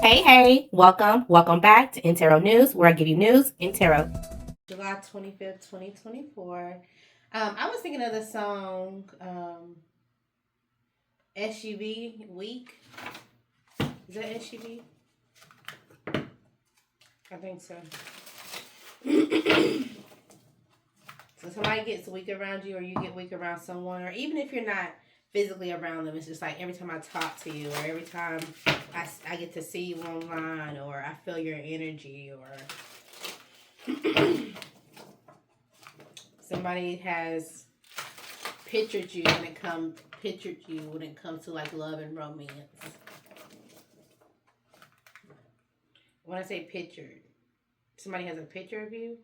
Hey, welcome back to N.TarotNews, where I give you news in tarot. July 25th, 2024. I was thinking of the song SUV Week. Is that SUV? I think so. So somebody gets weak around you, or you get weak around someone, or even if you're not physically around them, it's just like every time I talk to you, or every time I get to see you online, or I feel your energy, or somebody has pictured you when it comes to like love and romance. When I say pictured, somebody has a picture of you,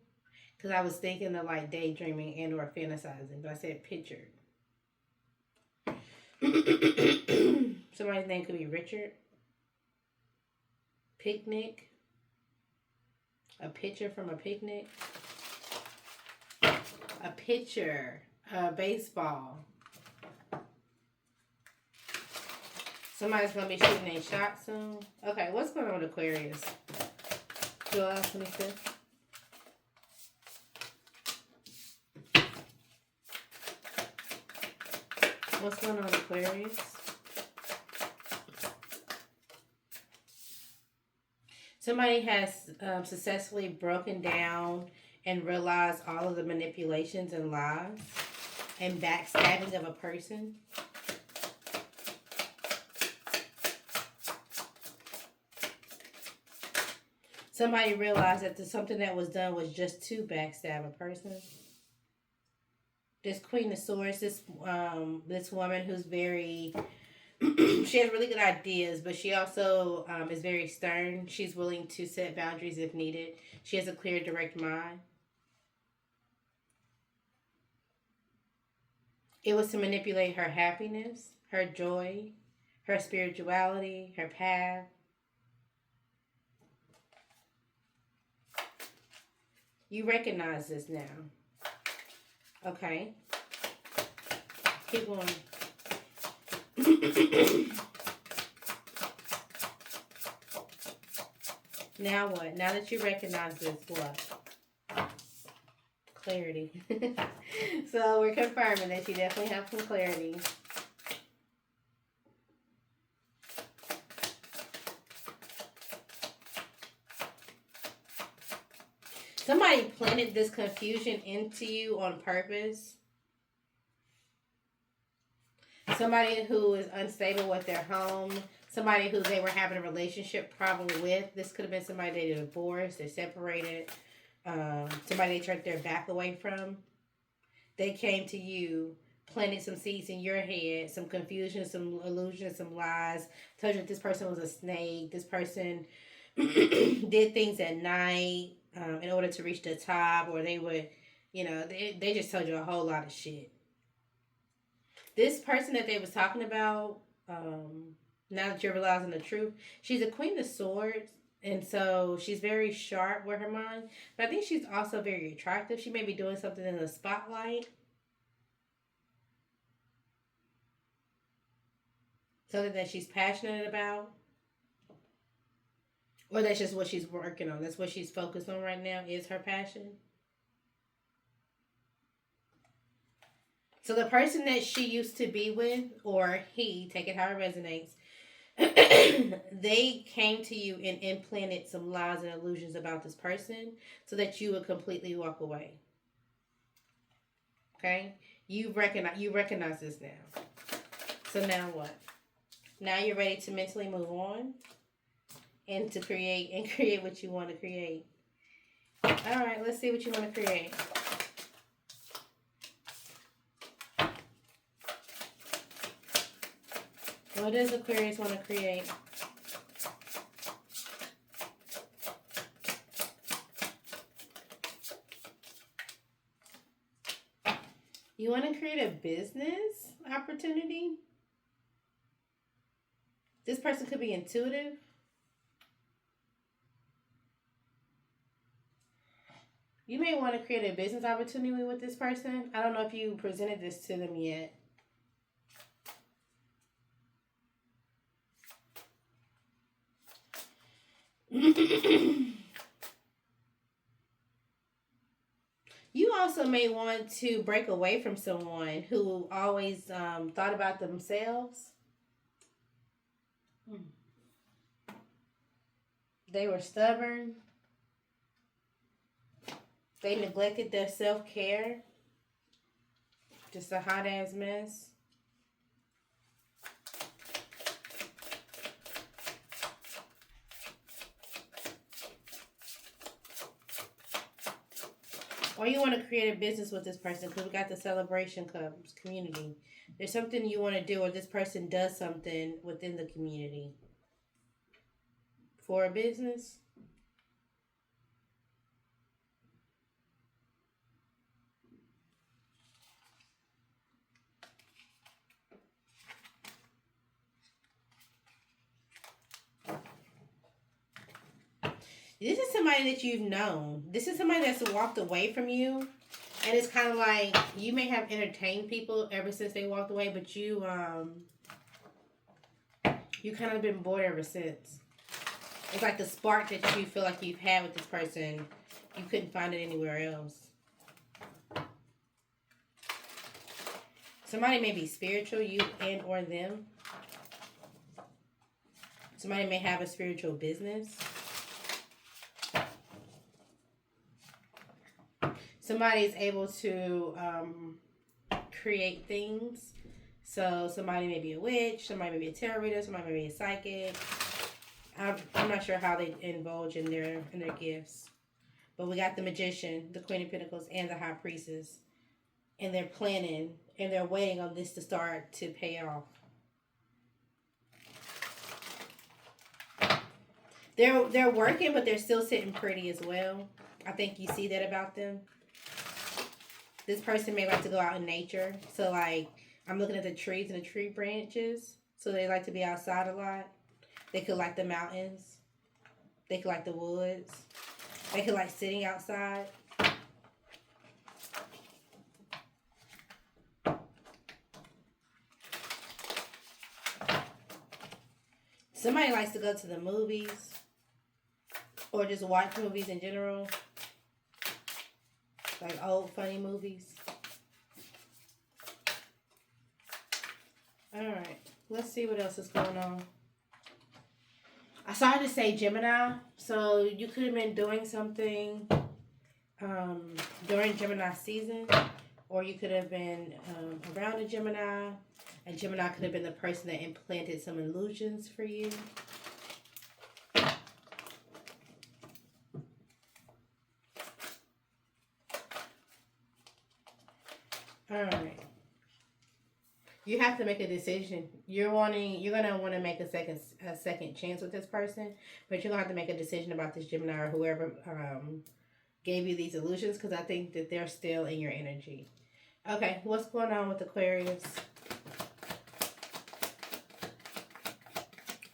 because I was thinking of like daydreaming and or fantasizing, but I said pictured. Somebody's name could be Richard. Picnic. A picture from a picnic. A pitcher. Baseball. Somebody's going to be shooting a shot soon. Okay, what's going on with Aquarius? July 25th. What's going on with Aquarius? Somebody has successfully broken down and realized all of the manipulations and lies and backstabbing of a person. Somebody realized that something that was done was just to backstab a person. This Queen of Swords, this woman who's very, she has really good ideas, but she also is very stern. She's willing to set boundaries if needed. She has a clear, direct mind. It was to manipulate her happiness, her joy, her spirituality, her path. You recognize this now. Okay. Keep going. Now what? Now that you recognize this, what? Clarity. So we're confirming that you definitely have some clarity. Somebody planted this confusion into you on purpose. Somebody who is unstable with their home. Somebody who they were having a relationship problem with. This could have been somebody they divorced, they separated. Somebody they turned their back away from. They came to you, planted some seeds in your head, some confusion, some illusions, some lies. Told you that this person was a snake. This person did things at night in order to reach the top, or they would, they just told you a whole lot of shit. This person that they was talking about, now that you're realizing the truth, she's a Queen of Swords, and so she's very sharp with her mind. But I think she's also very attractive. She may be doing something in the spotlight. Something that she's passionate about. Or that's just what she's working on. That's what she's focused on right now, is her passion. So the person that she used to be with, or he, take it how it resonates, they came to you and implanted some lies and illusions about this person so that you would completely walk away. Okay? You recognize this now. So now what? Now you're ready to mentally move on and to create what you want to create. All right, let's see what you want to create. What does Aquarius want to create? You want to create a business opportunity? This person could be intuitive. You may want to create a business opportunity with this person. I don't know if you presented this to them yet. You also may want to break away from someone who always thought about themselves. They were stubborn. They neglected their self care. Just a hot ass mess. Or you want to create a business with this person because we got the celebration cups community. There's something you want to do, or this person does something within the community for a business. This is somebody that you've known. This is somebody that's walked away from you. And it's kind of like you may have entertained people ever since they walked away, but you kind of been bored ever since. It's like the spark that you feel like you've had with this person, you couldn't find it anywhere else. Somebody may be spiritual, you and or them. Somebody may have a spiritual business. Somebody is able to create things. So somebody may be a witch, somebody may be a tarot reader, somebody may be a psychic. I'm not sure how they indulge in their gifts. But we got the magician, the Queen of Pentacles, and the High Priestess. And they're planning and they're waiting on this to start to pay off. They're working, but they're still sitting pretty as well. I think you see that about them. This person may like to go out in nature. So, like, I'm looking at the trees and the tree branches. So, they like to be outside a lot. They could like the mountains. They could like the woods. They could like sitting outside. Somebody likes to go to the movies. Or just watch movies in general. Like old funny movies. Alright. Let's see what else is going on. I started to say Gemini. So you could have been doing something during Gemini season. Or you could have been around a Gemini. And Gemini could have been the person that implanted some illusions for you. All right. You have to make a decision. You're gonna want to make a second chance with this person, but you're gonna have to make a decision about this Gemini or whoever gave you these illusions, because I think that they're still in your energy. Okay, what's going on with Aquarius?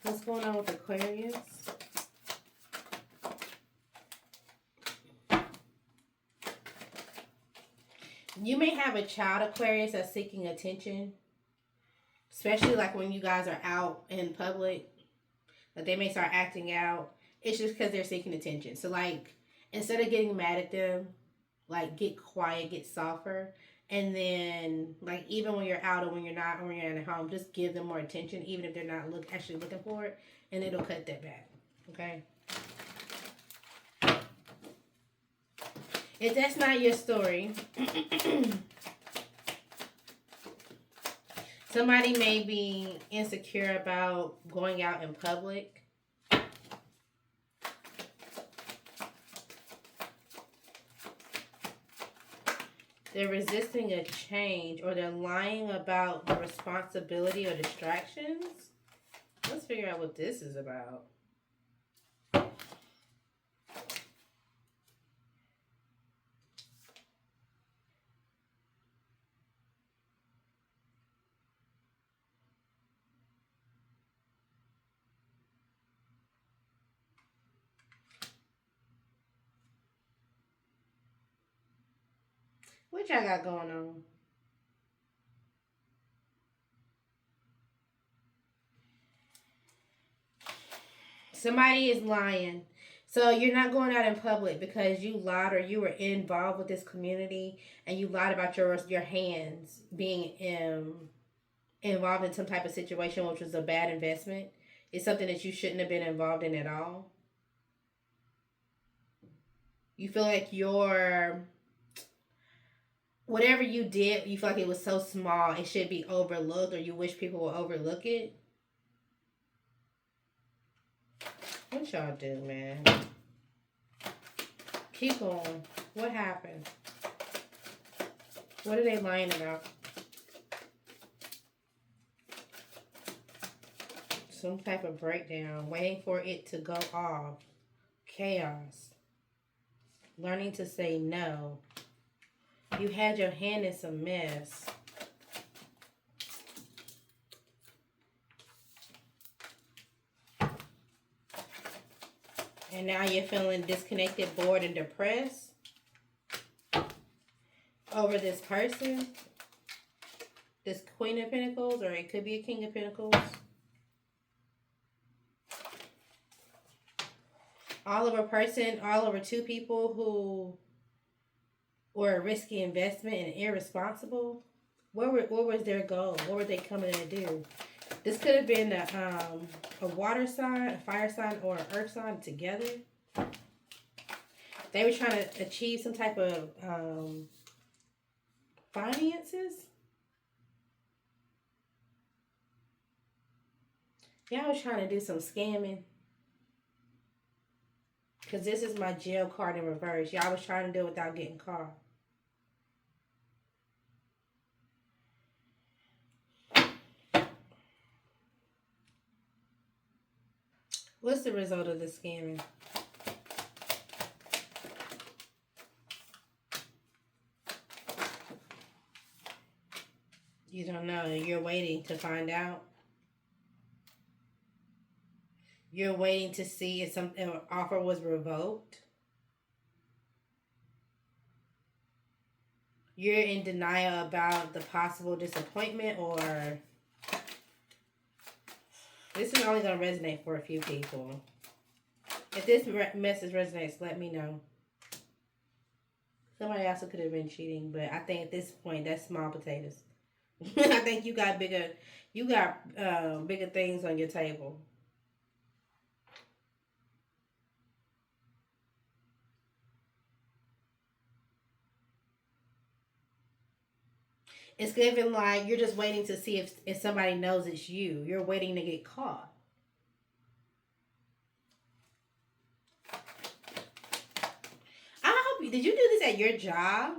What's going on with Aquarius? You may have a child Aquarius that's seeking attention. Especially like when you guys are out in public. Like they may start acting out. It's just because they're seeking attention. So like instead of getting mad at them, like get quiet, get softer. And then like even when you're out or when you're not, or when you're at home, just give them more attention, even if they're not actually looking for it. And it'll cut that back. Okay? If that's not your story, somebody may be insecure about going out in public. They're resisting a change, or they're lying about the responsibility or distractions. Let's figure out what this is about. What y'all got going on? Somebody is lying. So you're not going out in public because you lied or you were involved with this community and you lied about your hands being involved in some type of situation which was a bad investment. It's something that you shouldn't have been involved in at all. You feel like your whatever you did, you feel like it was so small it should be overlooked or you wish people would overlook it. What y'all do, man? Keep going. What happened? What are they lying about? Some type of breakdown. Waiting for it to go off. Chaos. Learning to say no. You had your hand in some mess. And now you're feeling disconnected, bored, and depressed over this person. This Queen of Pentacles, or it could be a King of Pentacles. All over two people who were a risky investment and irresponsible. What was their goal? What were they coming to do? This could have been a water sign, a fire sign, or an earth sign together. They were trying to achieve some type of finances. Y'all was trying to do some scamming. Because this is my jail card in reverse. Y'all was trying to do it without getting caught. What's the result of the scamming? You don't know. You're waiting to find out. You're waiting to see if an offer was revoked. You're in denial about the possible disappointment, or this is only going to resonate for a few people. If this message resonates, let me know. Somebody else could have been cheating, but I think at this point, that's small potatoes. I think you got bigger things on your table. It's given like you're just waiting to see if somebody knows it's you. You're waiting to get caught. Did you do this at your job?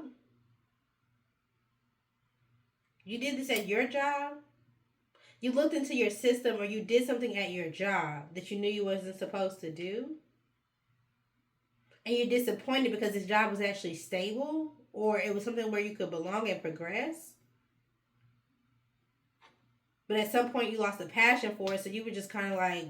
You did this at your job? You looked into your system or you did something at your job that you knew you wasn't supposed to do? And you're disappointed because this job was actually stable? Or it was something where you could belong and progress? But at some point you lost the passion for it, so you were just kind of like...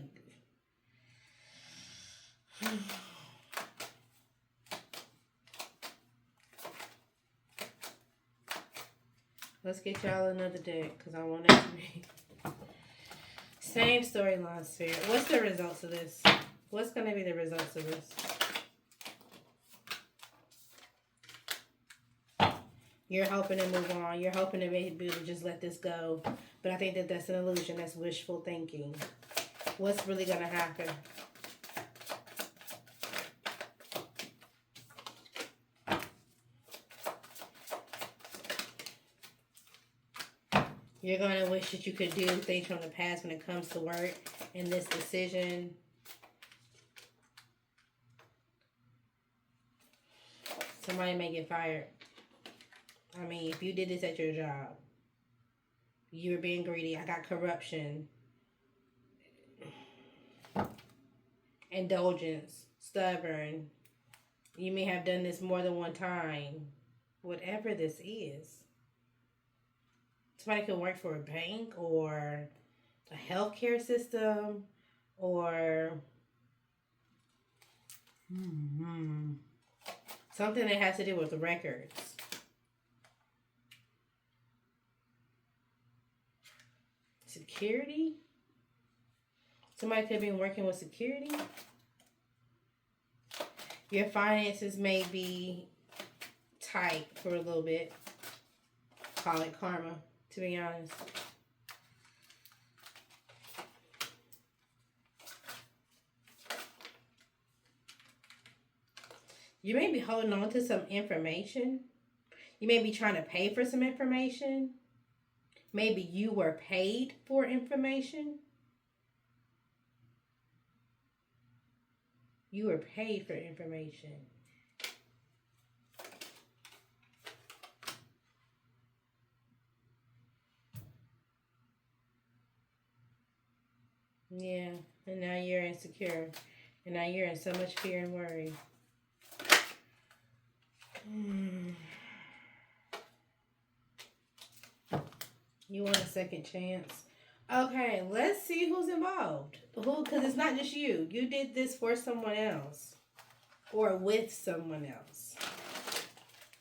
Let's get y'all another deck, because I want it to be... Same storyline, Spirit. What's the results of this? What's going to be the results of this? You're hoping to move on. You're hoping to be able to just let this go. But I think that that's an illusion. That's wishful thinking. What's really going to happen? You're going to wish that you could do things from the past when it comes to work in this decision. Somebody may get fired. I mean, if you did this at your job, you were being greedy. I got corruption, indulgence, stubborn. You may have done this more than one time. Whatever this is. Somebody could work for a bank or a healthcare system or something that has to do with the records. Security? Somebody could be working with security. Your finances may be tight for a little bit. Call it karma, to be honest. You may be holding on to some information. You may be trying to pay for some information. Maybe you were paid for information. You were paid for information. Yeah, and now you're insecure. And now you're in so much fear and worry. You want a second chance? Okay, let's see who's involved. Who? Because it's not just you. You did this for someone else. Or with someone else.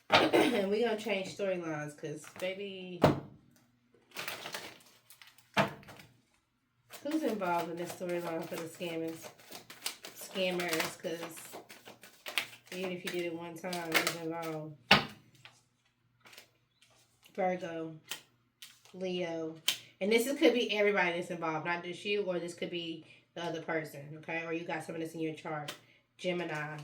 And we're going to change storylines because, baby... Who's involved in this storyline for the scammers? Because even if you did it one time, who's involved? Virgo. Leo. And this could be everybody that's involved, not just you, or this could be the other person, okay? Or you got someone that's in your chart. Gemini.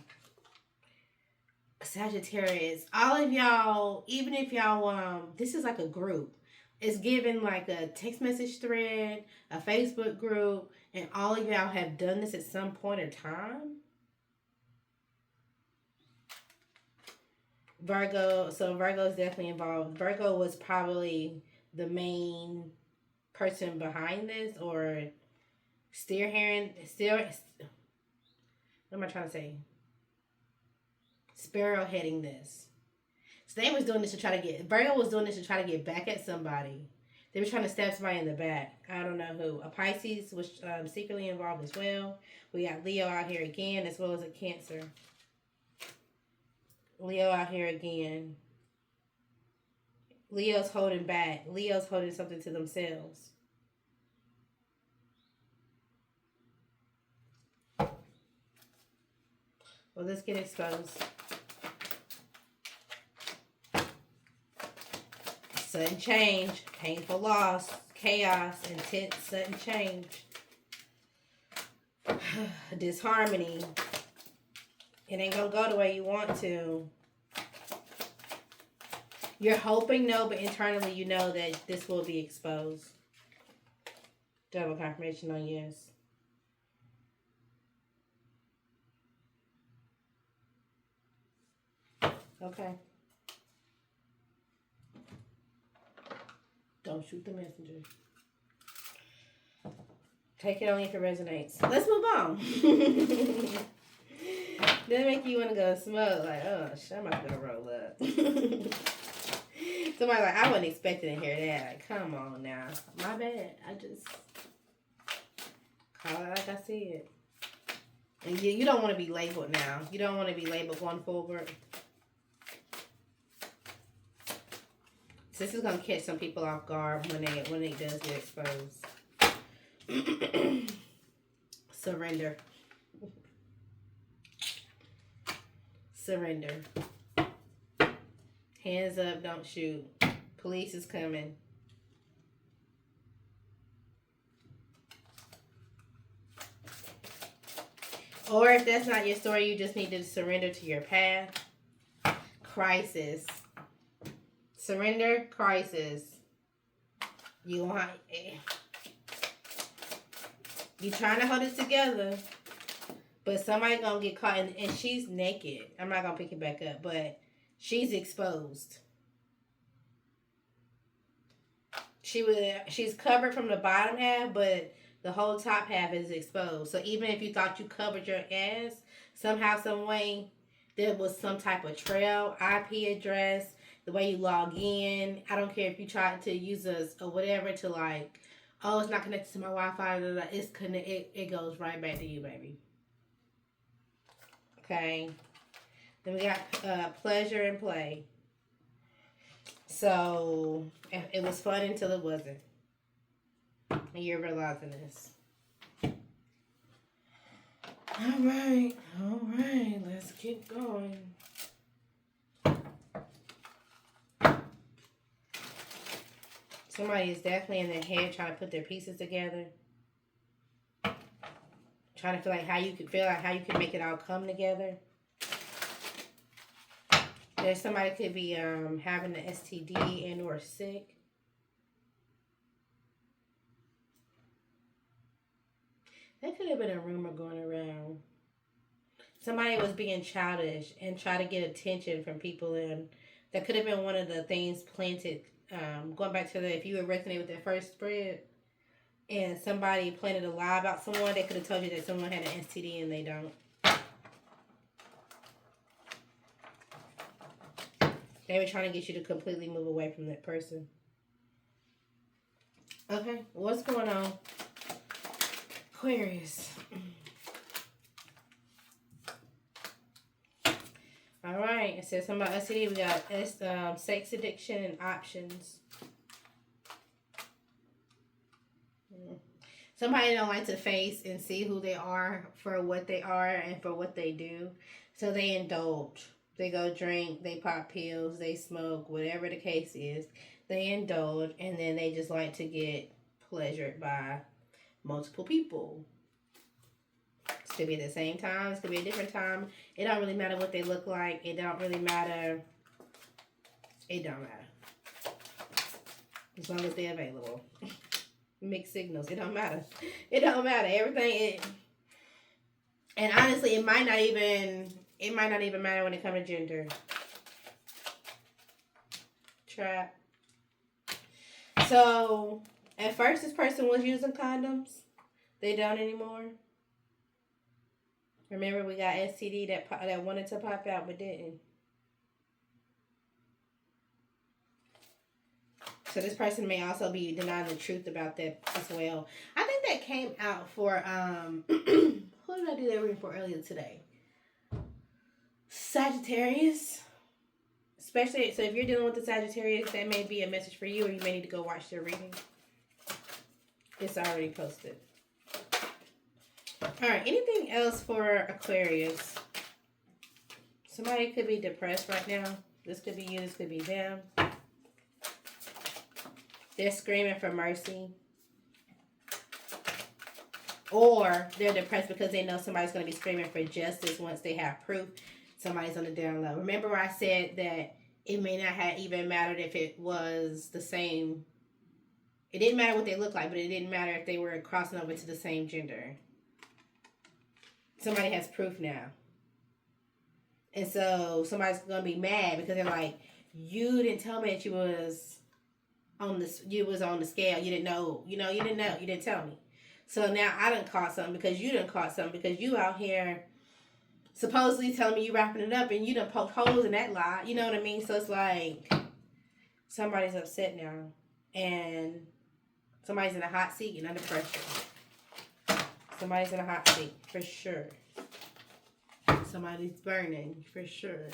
Sagittarius. All of y'all, even if y'all, this is like a group. It's given like a text message thread, a Facebook group, and all of y'all have done this at some point in time. Virgo, so Virgo is definitely involved. Virgo was probably the main person behind this, or what am I trying to say? Spearheading this. So they was doing this to try to get, Virgo was doing this to try to get back at somebody. They were trying to stab somebody in the back. I don't know who. A Pisces was secretly involved as well. We got Leo out here again, as well as a Cancer. Leo out here again. Leo's holding back. Leo's holding something to themselves. Well, let's get exposed. Sudden change, painful loss, chaos, intense sudden change. Disharmony. It ain't gonna go the way you want to. You're hoping no, but internally you know that this will be exposed. Double confirmation on yes. Okay. Don't shoot the messenger. Take it only if it resonates. Let's move on. Doesn't make you want to go smoke. Like, oh, shit, I'm not going to roll up. Somebody like, I wasn't expecting to hear that. Like, come on now. My bad. I just call it like I see it. And you don't want to be labeled now. You don't want to be labeled going forward. So this is going to catch some people off guard when it does get exposed. Surrender. Surrender. Hands up, don't shoot. Police is coming. Or if that's not your story, you just need to surrender to your path. Crisis. Surrender, crisis. You trying to hold it together, but somebody gonna get caught, and she's naked. I'm not gonna pick it back up, but she's exposed. She's covered from the bottom half, but the whole top half is exposed. So even if you thought you covered your ass, somehow, some way, there was some type of trail, IP address, the way you log in. I don't care if you tried to use or whatever to like, oh, it's not connected to my Wi-Fi. It's connected. It goes right back to you, baby. Okay. Then we got pleasure and play. So it was fun until it wasn't. And you're realizing this. All right. Let's keep going. Somebody is definitely in their head trying to put their pieces together. Trying to feel like how you could make it all come together. There's somebody could be having an STD and or sick. That could have been a rumor going around. Somebody was being childish and try to get attention from people, and that could have been one of the things planted. Going back to if you would resonate with that first spread, and somebody planted a lie about someone, they could have told you that someone had an STD and they don't. They were trying to get you to completely move away from that person. Okay, what's going on? Aquarius. All right, it says something about STD. We got sex addiction and options. Somebody don't like to face and see who they are for what they are and for what they do. So they indulge. They go drink, they pop pills, they smoke, whatever the case is. They indulge, and then they just like to get pleasured by multiple people. It could be at the same time. It could be a different time. It don't really matter what they look like. It don't really matter. It don't matter. As long as they're available. Mixed signals. It don't matter. It don't matter. Everything. And honestly, it might not even matter when it comes to gender. Trap. So, at first, this person was using condoms. They don't anymore. Remember, we got STD that wanted to pop out but didn't. So this person may also be denying the truth about that as well. I think that came out for who did I do that reading for earlier today? Sagittarius. Especially, so if you're dealing with the Sagittarius, that may be a message for you, or you may need to go watch their reading. It's already posted. All right, anything else for Aquarius? Somebody could be depressed right now. This could be you, this could be them. They're screaming for mercy. Or they're depressed because they know somebody's going to be screaming for justice once they have proof somebody's on the down low. Remember where I said that it may not have even mattered if it was the same. It didn't matter what they looked like, but it didn't matter if they were crossing over to the same gender. Somebody has proof now. And so somebody's going to be mad because they're like, you didn't tell me that you was on the scale. You didn't know. You didn't tell me. So now I done caught something because you done caught something because you out here supposedly telling me you wrapping it up and you done poked holes in that lie. You know what I mean? So it's like somebody's upset now. And somebody's in a hot seat and under pressure. Somebody's in a hot seat for sure. Somebody's burning for sure.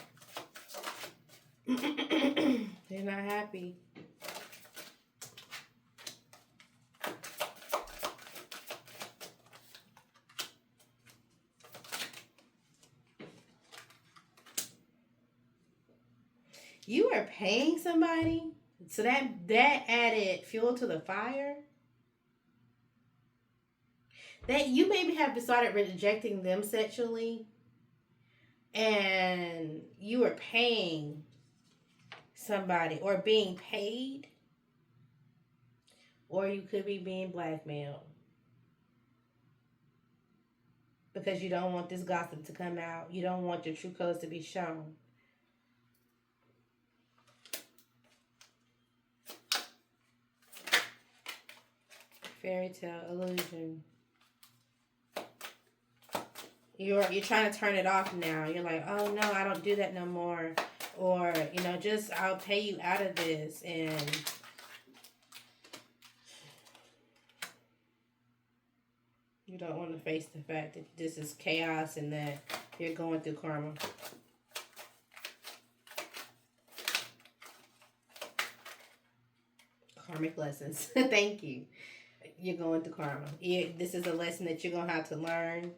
They're not happy. You are paying somebody, so that added fuel to the fire. That you maybe have started rejecting them sexually, and you are paying somebody or being paid, or you could be being blackmailed because you don't want this gossip to come out. You don't want your true colors to be shown. Fairy tale illusion. You're trying to turn it off now. You're like, oh no, I don't do that no more. Or, just I'll pay you out of this. And you don't want to face the fact that this is chaos and that you're going through karma. Karmic lessons. Thank you. You're going through karma. This is a lesson that you're going to have to learn.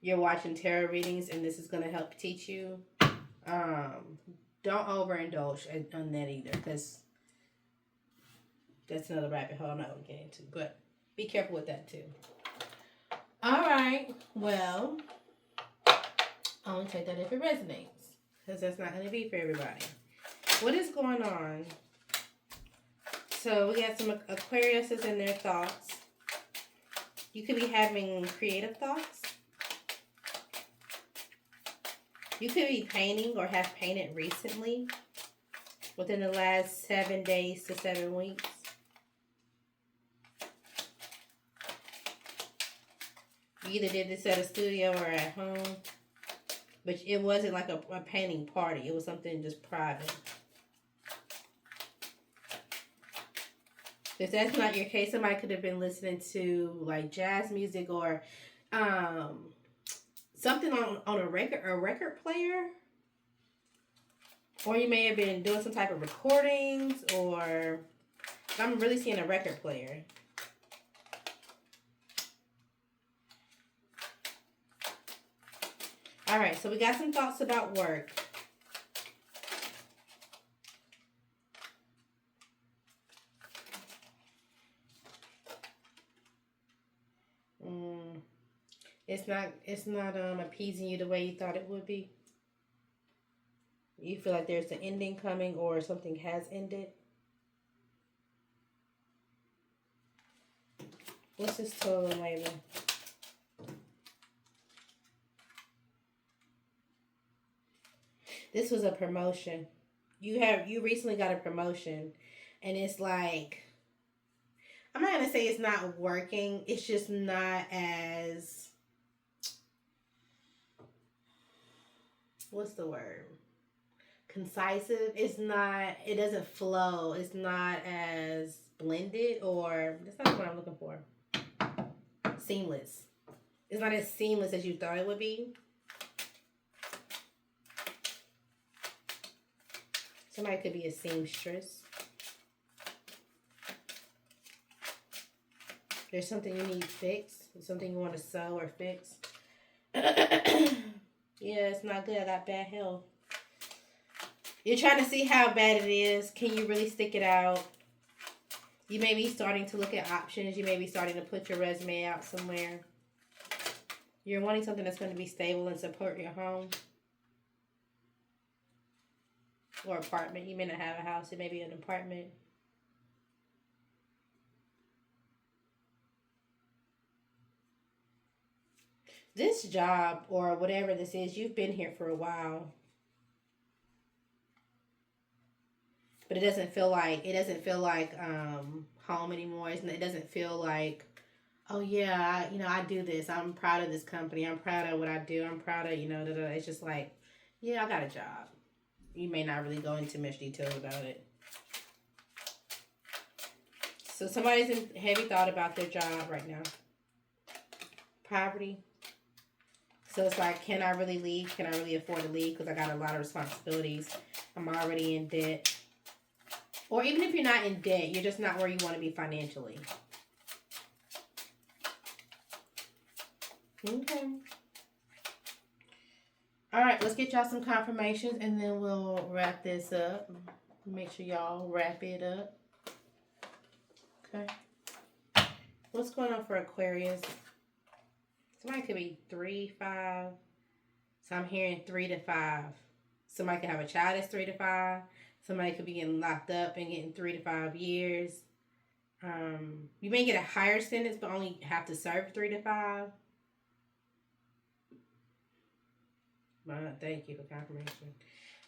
you're watching tarot readings and this is going to help teach you, don't overindulge on that either, because that's another rabbit hole I'm not going to get into. But be careful with that too. All right. Well, only take that if it resonates, because that's not going to be for everybody. What is going on? So we got some Aquariuses in their thoughts. You could be having creative thoughts. You could be painting or have painted recently within the last 7 days to 7 weeks. You either did this at a studio or at home, but it wasn't like a painting party. It was something just private. If that's not your case, somebody could have been listening to like jazz music or something on a record player. Or you may have been doing some type of recordings, or I'm really seeing a record player. All right, so we got some thoughts about work. It's not appeasing you the way you thought it would be. You feel like there's an ending coming or something has ended. What's this total label? This was a promotion. You recently got a promotion, and it's like, I'm not gonna say it's not working. It's just not as, what's the word? Concisive. It's not. It doesn't flow. It's not as blended, or that's not what I'm looking for. Seamless. It's not as seamless as you thought it would be. Somebody could be a seamstress. There's something you need fixed. Something you want to sew or fix. Yeah, it's not good. I got bad health. You're trying to see how bad it is. Can you really stick it out? You may be starting to look at options. You may be starting to put your resume out somewhere. You're wanting something that's going to be stable and support your home or apartment. You may not have a house. It may be an apartment. This job or whatever this is, you've been here for a while. But it doesn't feel like home anymore. It doesn't feel like, oh yeah, I do this. I'm proud of this company. I'm proud of what I do. I'm proud of, It's just like, yeah, I got a job. You may not really go into much detail about it. So somebody's in heavy thought about their job right now. Poverty. So it's like, can I really leave? Can I really afford to leave? Because I got a lot of responsibilities. I'm already in debt. Or even if you're not in debt, you're just not where you want to be financially. Okay. All right, let's get y'all some confirmations and then we'll wrap this up. Make sure y'all wrap it up. Okay. What's going on for Aquarius? Somebody could be 3, 5. So I'm hearing 3 to 5. Somebody could have a child that's 3 to 5. Somebody could be getting locked up and getting 3 to 5 years. You may get a higher sentence, but only have to serve 3 to 5. Thank you for confirmation.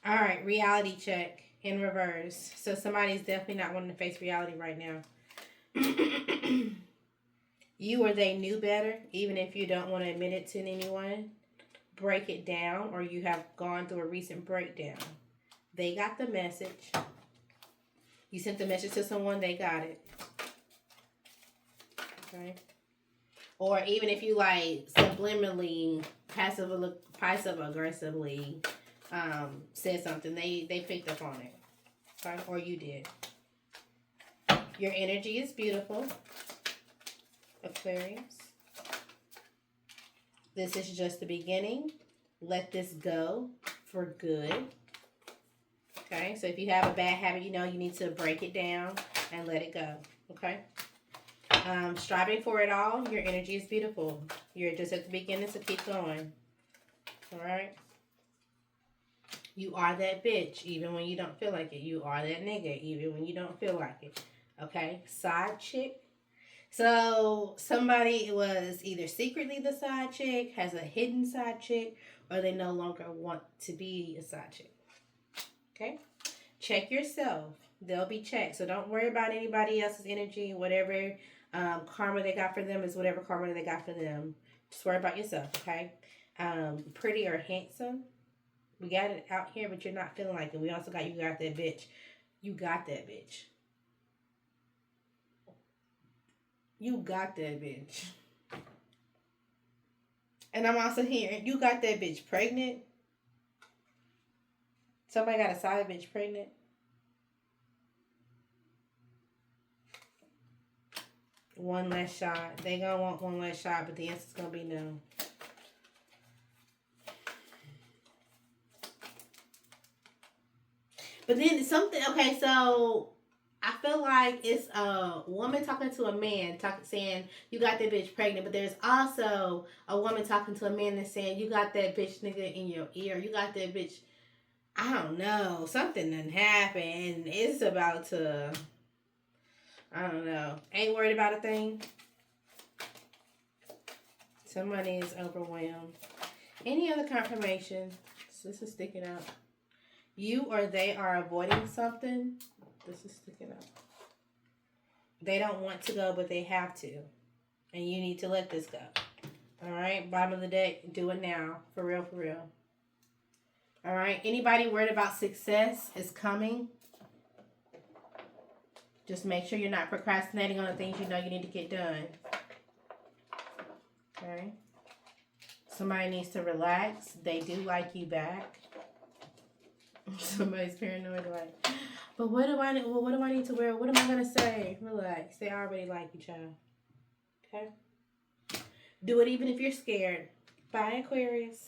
All right, reality check in reverse. So somebody's definitely not wanting to face reality right now. You or they knew better, even if you don't want to admit it to anyone. Break it down, or you have gone through a recent breakdown. They got the message. You sent the message to someone, they got it. Okay. Or even if you like subliminally, passive aggressively said something, they picked up on it. Okay? Or you did. Your energy is beautiful, Aquarius. This is just the beginning. Let this go for good. Okay, so if you have a bad habit, you know you need to break it down and let it go. Okay. Striving for it all, your energy is beautiful. You're just at the beginning, so keep going. All right. You are that bitch, even when you don't feel like it. You are that nigga, even when you don't feel like it. Okay. Side chick. So somebody was either secretly the side chick, has a hidden side chick, or they no longer want to be a side chick. Okay. Check yourself. They'll be checked. So don't worry about anybody else's energy. Whatever karma they got for them is whatever karma they got for them. Just worry about yourself, okay? Pretty or handsome. We got it out here, but you're not feeling like it. We also got you got that bitch. You got that bitch. You got that bitch. And I'm also hearing you got that bitch pregnant. Somebody got a side bitch pregnant. One less shot. They gonna want one less shot, but the answer's gonna be no. But then something, okay, so I feel like it's a woman talking to a man, saying, you got that bitch pregnant. But there's also a woman talking to a man that's saying, you got that bitch nigga in your ear. You got that bitch, I don't know. Something done happened. It's about to, I don't know. Ain't worried about a thing. Somebody is overwhelmed. Any other confirmation? This is sticking out. You or they are avoiding something. This is sticking out. They don't want to go, but they have to. And you need to let this go. All right? Bottom of the deck, do it now. For real, for real. All right? Anybody worried about success is coming. Just make sure you're not procrastinating on the things you know you need to get done. Okay? Somebody needs to relax. They do like you back. Somebody's paranoid, like, but what do I need to wear? What am I gonna say? Relax. They already like you, child. Okay. Do it even if you're scared. Bye, Aquarius.